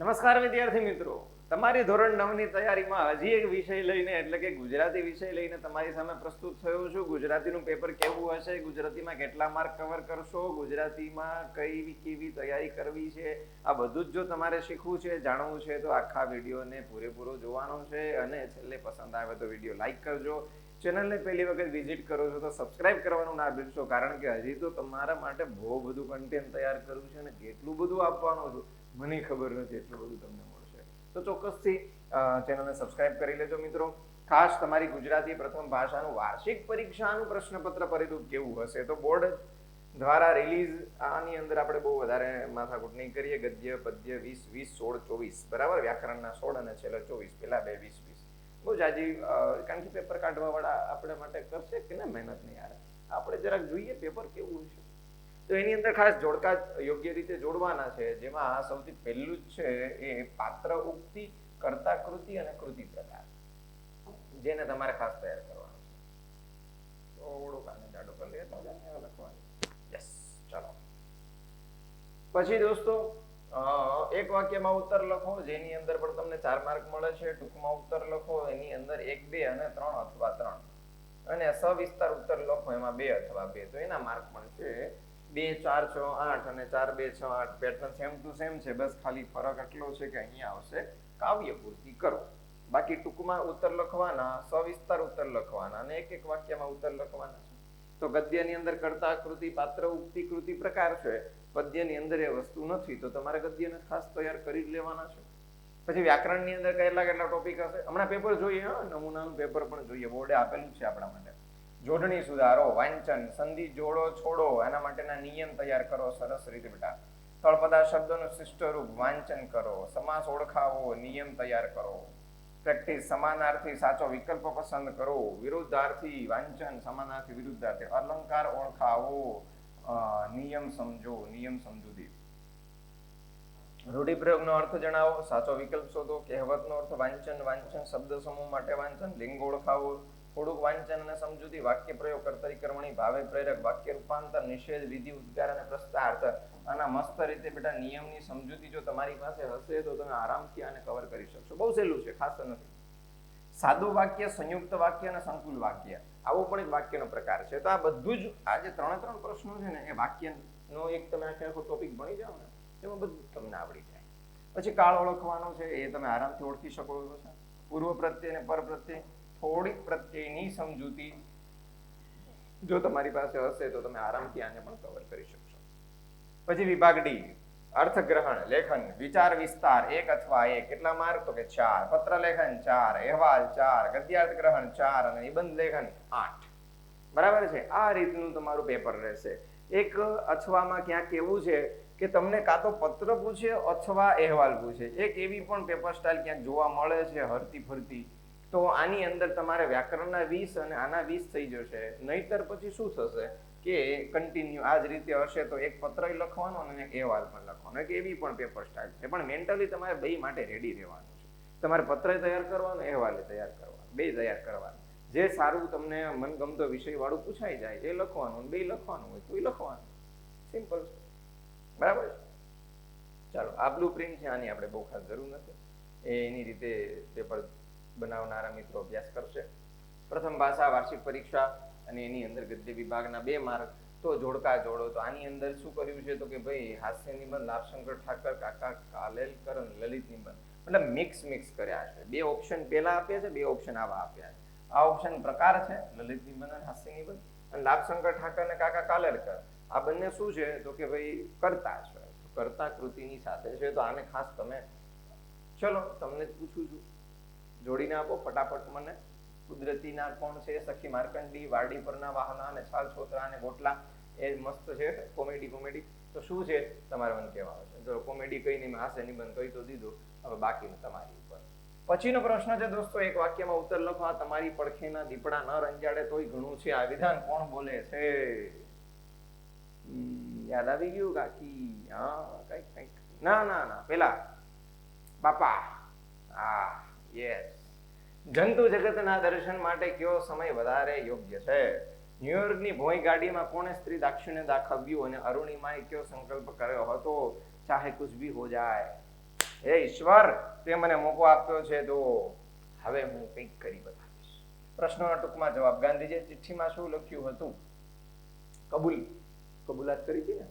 નમસ્કાર વિદ્યાર્થી મિત્રો, તમારી ધોરણ 9 ની તૈયારીમાં હજી એક વિષય લઈને એટલે કે ગુજરાતી વિષય લઈને તમારી સામે પ્રસ્તુત થયો છું. ગુજરાતીનું પેપર કેવું હશે, ગુજરાતીમાં કેટલા માર્ક કવર કરશો, ગુજરાતીમાં કઈ કેવી તૈયારી કરવી છે, આ બધું જ જો તમારે શીખવું છે, જાણવું છે તો આખા વિડીયોને પૂરેપૂરો જોવાનો છે. અને છેલ્લે પસંદ આવે તો વિડીયો લાઈક કરજો. ચેનલને પહેલી વખત વિઝિટ કરો છો તો સબસ્ક્રાઇબ કરવાનું ના ભૂલશો, કારણ કે હજી તો તમારા માટે બહુ બધું કન્ટેન્ટ તૈયાર કરવું છે અને કેટલું બધું આપવાનું છે મને ખબર નથી, એટલું બધું તમને મળશે. તો ચોક્કસથી ચેનલને સબસ્ક્રાઇબ કરી લેજો મિત્રો. ખાસ તમારી ગુજરાતી પ્રથમ ભાષાનું વાર્ષિક પરીક્ષાનું પ્રશ્નપત્ર પરિરૂપ કેવું હશે તો બોર્ડ દ્વારા રિલીઝ આની અંદર આપણે બહુ વધારે માથાકૂટ નહીં કરીએ. ગદ્ય પદ્ય 20 20 16 24 બરાબર, વ્યાકરણના 16 અને છેલ્લા 24, પેલા બે 20 20 બહુ જાજી, કારણ કે પેપર કાઢવા વાળા આપણે માટે કરશે કે ના મહેનત નહીં યાર, આપણે જરાક જોઈએ પેપર કેવું હશે. તો એની અંદર ખાસ જોડકા યોગ્ય રીતે જોડવાના છે, જેમાં સૌથી પહેલું જ છે એ પાત્ર ઉક્તિ, કર્તા કૃતિ અને કૃતિ પ્રકાર, જેને તમારે ખાસ તૈયાર કરવાનું છે. થોડુંક આને જાડો કરી લે લખવાનું. યસ, ચાલો. પછી દોસ્તો એક વાક્યમાં ઉત્તર લખો, જેની અંદર પણ તમને 4 માર્ક મળે છે. ટૂંકમાં ઉત્તર લખો, એની અંદર 1 2 અને 3 અથવા 3, અને સવિસ્તાર ઉત્તર લખો, એમાં 2 અથવા 2, તો એના માર્ક પણ છે 2 4 6 8 અને 4 2 6 8. પેટર્ન સેમ ટુ સેમ છે, બસ ખાલી ફરક એટલો છે કે અહીંયા આવશે કાવ્ય પૂર્તિ કરો. બાકી ટૂંકમાં ઉત્તર લખવાના, સવિસ્તાર ઉત્તર લખવાના અને એક એક વાક્યમાં ઉત્તર લખવાના છે. તો ગદ્યની અંદર કર્તા કૃતિ, પાત્ર ઉક્તિ, કૃતિ પ્રકાર છે. પદ્યની અંદર એ વસ્તુ નથી, તો તમારે ગદ્યને ખાસ તૈયાર કરી જ લેવાના છે. પછી વ્યાકરણની અંદર કેટલા ટોપિક હશે હમણાં પેપર જોઈએ, નમૂનાનું પેપર પણ જોઈએ, બોર્ડે આપેલું છે આપણા માટે. જોડણી સુધારો, વાંચન, સંધિ જોડો છોડો, એના માટેના નિયમ તૈયાર કરો સરસ રીતે બેટા. તળપદા શબ્દોનું શિષ્ટ રૂપ વાંચન કરો, સમાસ ઓળખાવો, નિયમ તૈયાર કરો. પ્રેક્ટિસ, સમાનાર્થી સાચો વિકલ્પ પસંદ કરો, વિરુદ્ધાર્થી વાંચન, સમાનાર્થી વિરુદ્ધાર્થી, અલંકાર ઓળખાવો, નિયમ સમજો, નિયમ સમજૂતી. રૂઢિપ્રયોગનો અર્થ જણાવો, સાચો વિકલ્પ શોધો, કહેવતનો અર્થ વાંચન, વાંચન શબ્દ સમૂહ માટે વાંચન, લિંગ ઓળખાવો, થોડુંક વાંચન અને સમજૂતી, વાક્ય પ્રયોગ, કર્તરી કર્મણી, ભાવે પ્રેરક, વાક્ય રૂપાંતર, નિષેધ, વિધિ, ઉદ્ગાર અને પ્રસ્તાર્થ. આના મસ્ત રીતે બેટા નિયમની સમજૂતી જો તમારી પાસે હશે તો તમે આરામથી આને કવર કરી શકશો. બહુ સહેલું છે, ખાસ નથી. સાદું વાક્ય, સંયુક્ત વાક્ય અને સંકુલ વાક્ય, આવો પણ એક વાક્યનો પ્રકાર છે. તો આ બધું જ આ જે 3 પ્રશ્નો છે ને, એ વાક્યનો એક તમે આખો ટોપિક ભણી જાઓ ને, એમાં બધું તમને આવડી જાય. પછી કાળ ઓળખવાનો છે, એ તમે આરામથી ઓળખી શકો છો. પૂર્વ પ્રત્યય અને પર પ્રત્યય, થોડીક પ્રત્યયની સમજૂતી જો તમારી પાસે હશે તો તમે આરામથી આને પણ કવર કરી શકશો. પછી વિભાગ ડી, અર્થગ્રહણ, લેખન, વિચાર વિસ્તાર 1 અથવા 1, કેટલા માર્ક તો કે 4, પત્ર લેખન 4, અહેવાલ 4, ગદ્યાર્થ ગ્રહણ 4 અને નિબંધ લેખન 8. બરાબર છે. આ રીતનું તમારું પેપર રહેશે. એક અથવામાં ક્યાંક એવું છે કે તમને કાં તો પત્ર પૂછે અથવા અહેવાલ પૂછે, એક એવી પણ પેપર સ્ટાઇલ ક્યાંક જોવા મળે છે હરતી ફરતી. તો આની અંદર તમારે વ્યાકરણના 20 અને આના 20 થઈ જશે. નહીતર પછી શું થશે કે કન્ટિન્યુ આ જ રીતે હશે તો એક પત્ર લખવાનો અને એક અહેવાલ પણ લખવાનો, એક એવી પણ પેપર સ્ટાઇલ છે. પણ મેન્ટલી તમારે બે માટે રેડી રહેવાનું છે. તમારે પત્ર તૈયાર કરવાનો, અહેવાલ તૈયાર કરવાનો, બે તૈયાર કરવાનું. જે સારું તમને મનગમતો વિષય વાળું પૂછાઈ જાય એ લખવાનું, બે લખવાનું હોય તો એ લખવાનું. સિમ્પલ છે, બરાબર. ચાલો, આ બ્લુ પ્રિન્ટ છે, આની આપણે બહુ ખાસ જરૂર નથી. એની રીતે પેપર બનાવનારા મિત્રો અભ્યાસ કરશે. પ્રથમ ભાષા વાર્ષિક પરીક્ષા અને એની અંદર ગદ્ય વિભાગના 2 માર્ક. તો જોડકા જોડો, તો આની અંદર શું કર્યું છે તો કે ભાઈ હાસ્ય નિબંધ, લાભશંકર ઠાકર, કાકા કાલેલકર અને લલિત નિબંધ, મતલબ મિક્સ કર્યા છે. 2 ઓપ્શન પેલા આપ્યા છે, 2 ઓપ્શન આવા આપ્યા છે. આ ઓપ્શન પ્રકાર છે, લલિત નિબંધ અને હાસ્ય નિબંધ, અને લાભશંકર ઠાકર અને કાકા કાલેલકર આ બંને શું છે તો કે ભાઈ કર્તા છે, કર્તા કૃતિની સાથે છે. તો આને ખાસ તમે, ચલો તમને જ પૂછું છું, જોડીને આપો ફટાફટ મને. કુદરતીના કોણ છે? સખી માર્કંડી, વાડી પરના વાહના અને છાલ છોતરા અને ગોટલા. એ મસ્ત છે, કોમેડી. તો શું છે તમારે મને કહેવાનું છે. જો કોમેડી કઈ નહીં, હાસ્ય નિબંધ કહી તો દીધું, હવે બાકીનું તમારી ઉપર. પછીનો પ્રશ્ન છે દોસ્તો, એક વાક્યમાં ઉત્તર લખો. આ તમારી પડખેના દીપડા ન રંજાડે તોય ઘણું છે. આ વિધાન કોણ બોલે છે? યાદ આવી ગયું કાકી? હા, કઈક ના પેલા બાપા. હા, યસ. જંતુ જગતના દર્શન માટે કયો સમય વધારે યોગ્ય છે? ન્યુયોર્કની ભોંય ગાડીમાં કોણે સ્ત્રી દાક્ષિણ્ય દાખવ્યું અને અરુણિમાએ કયો સંકલ્પ કર્યો હતો? ચાહે કુછ ભી હો જાય. હે ઈશ્વર, તે મને મોકો આપ્યો છે તો હવે હું કંઈક કરી બતાવીશ. પ્રશ્નોના ટૂંકમાં જવાબ. ગાંધીજીએ ચિઠ્ઠીમાં શું લખ્યું હતું? કબૂલાત કરી હતી ને.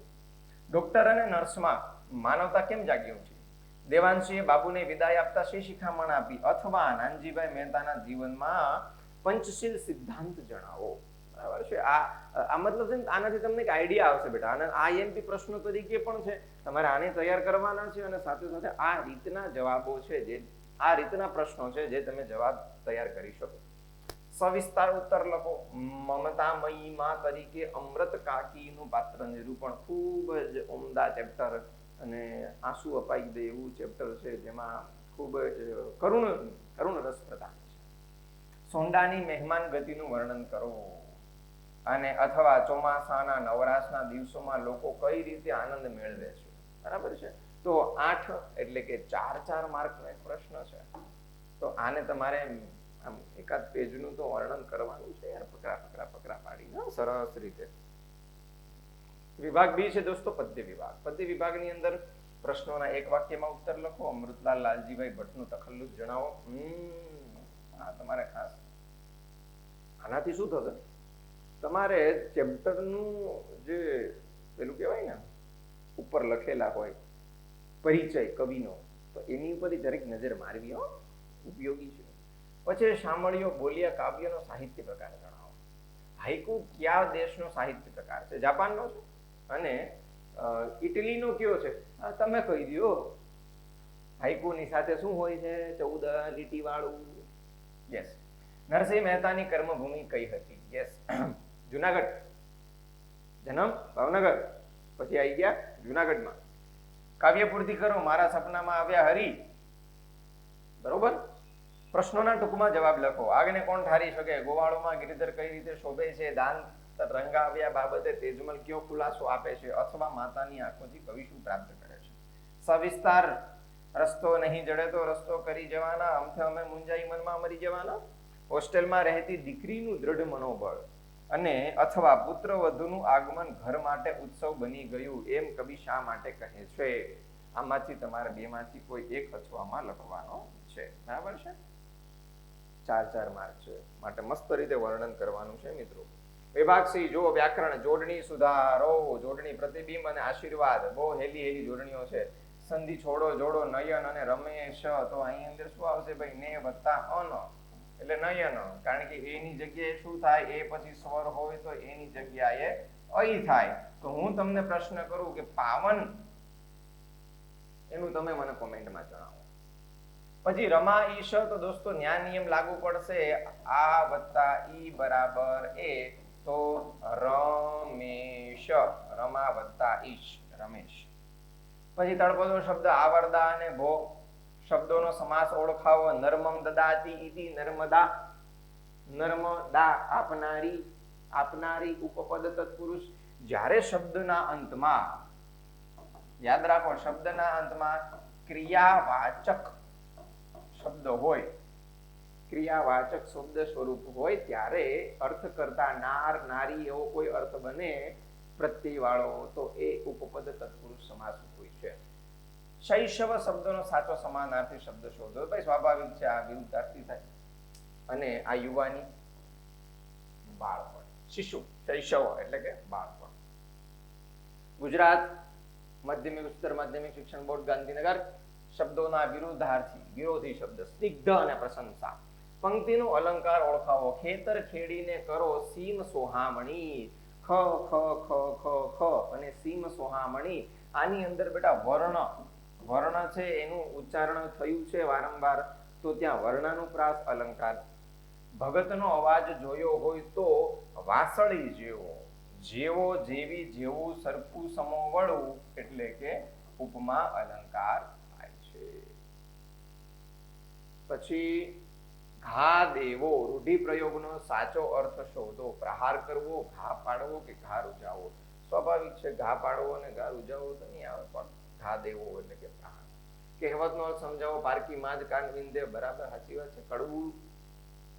ડોક્ટર અને નર્સમાં માનવતા કેમ જાગી ઉઠી? દેવાંશીએ બાબુને વિદાય આપતા શી શિખામણ આપી? અથવા નાનજીભાઈ મહેતાના જીવનમાં પંચશીલ સિદ્ધાંત જણાવો. બરાબર છે. આ મતલબ છે ને, આનાથી તમને એક આઈડિયા આવશે બેટા. અને આ એમપી પ્રશ્નો તરીકે પણ છે, તમારે આને તૈયાર કરવાના છે, અને સાથે સાથે આ રીતના જવાબો છે, જે આ રીતના પ્રશ્નો છે જે તમે જવાબ તૈયાર કરી શકો. સવિસ્તાર ઉત્તર લખો. મમતામયી માં તરીકે અમૃત કાકીનું પાત્ર નિરૂપણ. ખૂબ જ ઉમદા ચેપ્ટર અને આંસુ અપાઈ દે એવું ચેપ્ટર છે, જેમાં ખૂબ કરુણ રસ પ્રદાન છે. સોંડાની મહેમાન ગતિનું વર્ણન કરો. અને અથવા ચોમાસાના નવરાશના દિવસોમાં લોકો કઈ રીતે આનંદ મેળવે છે. બરાબર છે. તો 8 એટલે કે 4 માર્કનો એક પ્રશ્ન છે. તો આને તમારે આમ એકાદ પેજનું તો વર્ણન કરવાનું છે યાર, પકડા પાડીને સરસ રીતે. વિભાગ બી છે દોસ્તો, પદ્ય વિભાગ. પદ્ય વિભાગની અંદર પ્રશ્નોના એક વાક્યમાં ઉત્તર લખો. અમૃતલાલ લાલજીભાઈ ભટ્ટનું તખલ્લુસ જણાવો. આ તમારે ખાસ આનાથી શું થશે, તમારે ચેપ્ટરનું જે પેલું કહેવાય ને ઉપર લખેલા હોય પરિચય કવિનો, તો એની ઉપર જરીક નજર મારવી હો, ઉપયોગી છે. પછી શામળિયો બોલ્યા કાવ્યનો સાહિત્ય પ્રકાર જણાવો. હાઈકુ કયા દેશનો સાહિત્ય પ્રકાર છે? જાપાનનો છે. અને ઇટલીનો કયો છે? તમે કહી દો. હાઈકુની સાથે શું હોય છે? 14 લીટી વાળું. યસ. નરસિંહ મહેતાની કર્મભૂમિ કઈ હતી? યસ, જુનાગઢ. જન્મ ભાવનગર, પછી આવી ગયા જુનાગઢમાં. કાવ્ય પૂર્તિ કરો. મારા સપનામાં આવ્યા હરી. બરોબર. પ્રશ્નોના ટૂંકમાં જવાબ લખો. આગને કોણ ઠારી શકે? ગોવાળોમાં ગિરિધર કઈ રીતે શોભે છે? દાંત રંગાવ્યા બાબતે તેજમલ કયો ખુલાસો આપે છે? અથવા માતાની આંખોથી કવિ શું પ્રાપ્ત કરે છે? સવિસ્તાર. રસ્તો નહીં જડે તો રસ્તો કરી જવાના, અમથે અમે મુંજાઈ મનમાં મરી જવાના. હોસ્ટેલમાં રહેતી દીકરીનું દ્રઢ મનોબળ. અને અથવા પુત્ર વધુનું આગમન ઘર માટે ઉત્સવ બની ગયું, એમ કવિ શા માટે કહે છે? આમાંથી તમારે બેમાંથી કોઈ એક અથવામાં લખવાનો છે. બરાબર છે. 4 માર્ક છે, માટે મસ્ત રીતે વર્ણન કરવાનું છે મિત્રો. વિભાગ સી. જો વ્યાકરણ. જોડણી સુધારો. જોડણી પ્રતિબિંબ અને આશીર્વાદ. બહુ હેલી જોડણીઓ છે. સંધિ છોડો જોડો નયન અને રમેશ. તો અહીં અંદર શું આવશે ભાઈ? ને વત્તા અન એટલે નયન. કારણ કે એની જગ્યાએ શું થાય? એ પછી સ્વર હોય તો એની જગ્યાએ અઈ થાય. તો હું તમને પ્રશ્ન કરું કે પાવન, એનું તમે મને કોમેન્ટમાં જણાવો. પછી રમા ઈશ. તો દોસ્તો ન્યા નિયમ લાગુ પડશે. આ વત્તા ઈ બરાબર એ. તો રમેશ. રમા વત્તા ઈશ રમેશ. પછી તળપદો શબ્દ આવરદા અને ભો. શબ્દોનો સમાસ ઓળખાવો. નર્મમ દદાતી ઇતિ નર્મદા. નર્મદા આપનારી. આપનારી ઉપપદ તત્પુરુષ. જ્યારે શબ્દના અંતમાં, યાદ રાખો, શબ્દના અંતમાં ક્રિયાવાચક શબ્દ હોય, ક્રિયાવાચક શબ્દ સ્વરૂપ હોય, ત્યારે અર્થ કરતા નાર નારી એવો કોઈ અર્થ બને પ્રત્યય વાળો, તો એ ઉપપદ તત્પુરુષ સમાસ હોય છે. શૈશવ શબ્દનો સાચો સમાનાર્થી શબ્દ શોધો. ભાઈ સ્વાભાવિક છે, આ વિરુદ્ધાર્થી થાય. અને આ યુવાની, બાળપણ. શિશુ, શૈશવ એટલે કે બાળપણ. ગુજરાત માધ્યમિક ઉચ્ચતર માધ્યમિક શિક્ષણ બોર્ડ ગાંધીનગર. શબ્દોના વિરુદ્ધાર્થી વિરોધી શબ્દ. સ્નિગ્ધ અને પ્રશંસા. પંક્તિનો અલંકાર ઓળખાવો. ખેતર ખેડીને કરો સીમ સોહામણી. ખ ખ ખ ખ ખ અને સીમ સોહામણી. આની અંદર બેટા વર્ણ છે, એનું ઉચ્ચારણ થયું છે વારંવાર, તો ત્યાં વર્ણાનુપ્રાસ અલંકાર. ભગતનો અવાજ જોયો હોય તો વાસળી જેવો. જેવો જેવી જેવું સરખું સમોવળું એટલે કે ઉપમા અલંકાર થાય છે. પછી ઘા દેવો. રૂઢિપ્રયોગનો સાચો અર્થ શોધો. પ્રહાર કરવો, ઘા પાડવો કે ઘા રૂજાવો. સ્વાભાવિક છે, ઘા પાડવો અને ઘા રૂજાવો તો નહીં આવે, પણ ઘા દેવો એટલે કે પ્રહાર. કહેવતનો અર્થ સમજાવો. પારકી માં જ કાન વિંધે. બરાબર, સાચી વાત છે.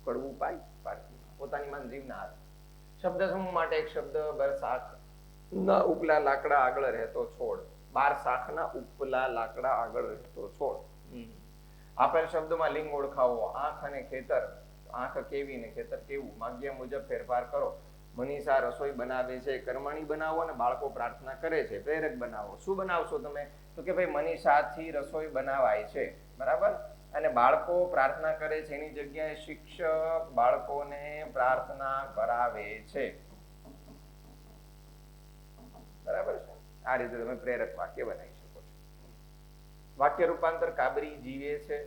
કડવું પાય પારકીમાં. પોતાની માં જીવ ના આવે. શબ્દ સમૂહ માટે એક શબ્દ. બરસાત ના ઉપલા લાકડા આગળ રહેતો છોડ. 12 શાખના ઉપલા લાકડા આગળ રહેતો છોડ. આપેલ શબ્દમાં લિંગ ઓળખાવો. આંખ અને ખેતર. આંખ કેવી ને ખેતર કેવું. માગ્યા મુજબ ફેરફાર કરો. મનીષા રસોઈ બનાવે છે. કર્મણી બનાવો અને બાળકો પ્રાર્થના કરે છે. પ્રેરક બનાવો. શું બનાવશો તમે? તો કે ભાઈ મનીષાથી રસોઈ બનાવાય છે, બરાબર. અને બાળકો પ્રાર્થના કરે છે એની જગ્યાએ શિક્ષક બાળકોને પ્રાર્થના કરાવે છે, બરાબર છે. આ રીતે તમે પ્રેરક વાક્ય બનાવી શકો છો. વાક્ય રૂપાંતર. કાબરી જીવે છે.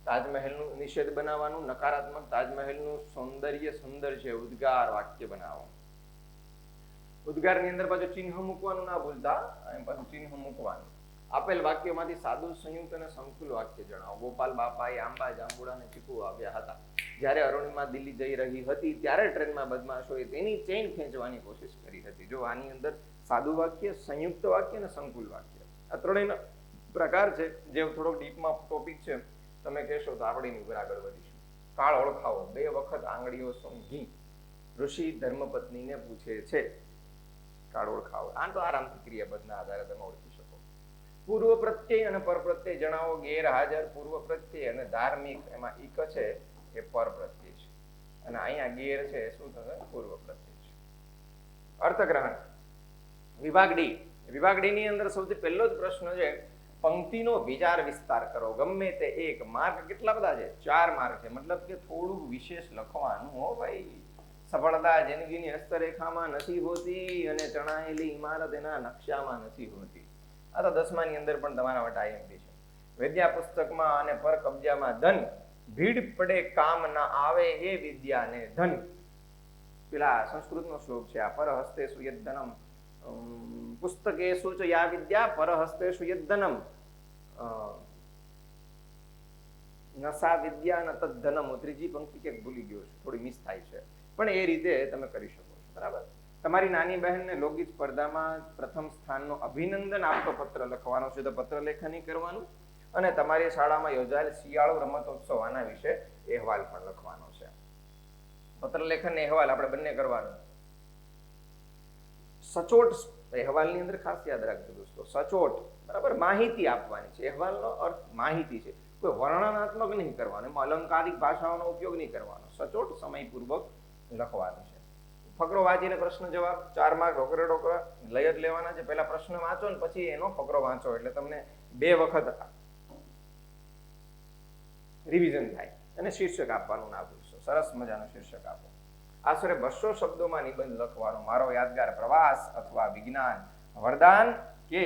તાજમહેલનું નિષેધ બનાવવાનું. નકારાત્મક. તાજમહેલનું સૌંદર્ય સુંદર છે. ઉદ્ગાર વાક્ય બનાવો. ઉદ્ગારની અંદર પાછું ચિહ્ન મૂકવાનું ના ભૂલતા. અહીં પાછું ચિહ્ન મૂકવાનું. આપેલ વાક્યમાંથી સાદું, સંયુક્ત અને સંકુલ વાક્ય જણાવો. ગોપાલ બાપાએ આંબા, જાંબુડા અને ચીકુ આવ્યા હતા. જ્યારે અરુણિમા દિલ્હી જઈ રહી હતી ત્યારે ટ્રેનમાં બદમાશોએ તેની ચેઇન ખેંચવાની કોશિશ કરી હતી. જો આની અંદર સાદું વાક્ય, સંયુક્ત વાક્ય અને સંકુલ વાક્ય, આ ત્રણેયના પ્રકાર છે. જે થોડોક ડીપમાં ટોપિક છે, તમે કહેશો તો આપણે એની ઉપર આગળ વધીશું. કાળ ઓળખાવો. 2 વખત આંગળીઓ સૂંઘી ઋષિ ધર્મપત્નીને પૂછે છે. કાળ ઓળખાવો. આ તો આરામથી ક્રિયાપદના આધારે તમે ઓળખી શકો. પૂર્વ પ્રત્યય અને પર પ્રત્યય જણાવો. ગેરહાજર પૂર્વ પ્રત્યય અને ધાર્મિક, એમાં ઈક છે એ પર પ્રત્યય છે અને અહીંયા ગેર છે શું થશે? પૂર્વ પ્રત્યય છે. અર્થગ્રહણ. વિભાગ ડી. વિભાગ ડી ની અંદર સૌથી પહેલો જ પ્રશ્ન છે, પંક્તિનો વિચાર વિસ્તાર કરો. ગમે તે એક. માર્ક કેટલા બધા છે? 4 માર્ક છે. મતલબ કે થોડું વિશેષ લખવાનું હો ભાઈ. સફળતા જિંદગીની હસ્તરેખામાં નથી હોતી અને ચણાયેલી ઇમારત એના નકશામાં નથી હોતી. આ તો 10માની અંદર પણ તમારા માટે આઈએમપી છે. વિદ્યા પુસ્તકમાં અને પર કબજામાં ધન. ભીડ પડે કામ ના આવે એ વિદ્યાને ધન. પેલા સંસ્કૃતનો શ્લોક છે આ. પર હસ્તેષુ યદ્ધનમ પુસ્તકેષુ ચ યા વિદ્યા પર હસ્તેષુ યદ્ધનમ નસા વિદ્યા ન તદ્ધનમ. ત્રીજી પંક્તિ કે ભૂલી ગયો છું, થોડી મિસ થાય છે, પણ એ રીતે તમે કરી શકો છો, બરાબર. તમારી નાની બહેનને લોકગીત સ્પર્ધામાં પ્રથમ સ્થાનનો અભિનંદન આપતો પત્ર લખવાનો છે, તો પત્ર લેખની કરવાનું. અને તમારી શાળામાં યોજાયેલ શિયાળુ રમતોત્સવ આના વિશે અહેવાલ પણ લખવાનો છે. પત્ર લેખન અહેવાલ આપણે બંને કરવાનું. સચોટ અહેવાલની અંદર ખાસ યાદ રાખજો દોસ્તો, સચોટ, બરાબર, માહિતી આપવાની છે. અહેવાલનો અર્થ માહિતી છે, કોઈ વર્ણનાત્મક નહીં કરવાનો, એમાં અલંકારિક ભાષાઓનો ઉપયોગ નહીં કરવાનો. સચોટ, સમયપૂર્વક લખવાનું છે. ફકરો વાંચીને પ્રશ્ન જવાબ. 4 માર્ક ઢોકરા ઢોકરા લઈ જ લેવાના છે. પહેલા પ્રશ્ન વાંચો ને પછી એનો ફકરો વાંચો, એટલે તમને 2 વખત રિવિઝન થાય. અને શીર્ષક આપવાનું ના ભૂલશો. સરસ મજાનું શીર્ષક આપો. આશરે 200 શબ્દોમાં નિબંધ લખવાનો. મારો યાદગાર પ્રવાસ અથવા વિજ્ઞાન વરદાન કે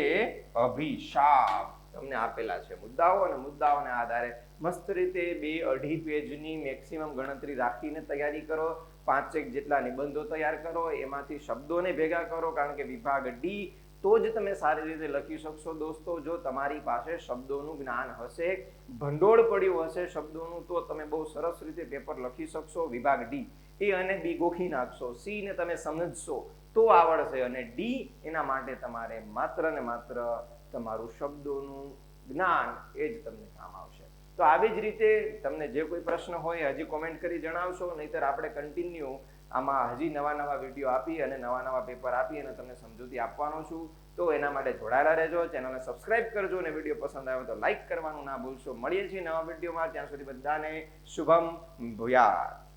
અભિશાપ તમને આપેલા છે મુદ્દાઓ, અને મુદ્દાઓને આધારે મસ્ત રીતે 2-2.5 પેજની મેક્સિમમ ગણતરી રાખીને તૈયારી કરો. 5 જેટલા નિબંધો તૈયાર કરો, એમાંથી શબ્દોને ભેગા કરો, કારણ કે વિભાગ ડી તો જ તમે સારી રીતે લખી શકશો દોસ્તો. જો તમારી પાસે શબ્દોનું જ્ઞાન હશે, ભંડોળ પડ્યું હશે શબ્દોનું, તો તમે બહુ સરસ રીતે પેપર લખી શકશો. વિભાગ ડી, એ અને બી ગોખી નાખશો, સી ને તમે સમજશો તો આવડશે, અને ડી એના માટે તમારે માત્ર ને માત્ર તમારું શબ્દોનું જ્ઞાન એ જ તમને કામ આવશે. તો આવી જ રીતે તમને જે કોઈ પ્રશ્ન હોય હજી કોમેન્ટ કરી જણાવશો, નહીતર આપણે કન્ટિન્યુ આમાં હજી નવા વિડીયો આપી અને નવા પેપર આપી અને તમને સમજૂતી આપવાનો છું. તો એના માટે જોડાયેલા રહેજો, ચેનલને સબસ્ક્રાઇબ કરજો, અને વિડીયો પસંદ આવ્યો તો લાઈક કરવાનું ના ભૂલશો. મળીએ છીએ નવા વિડીયોમાં. ત્યાં સુધી બધાને શુભમ ભૂયાત.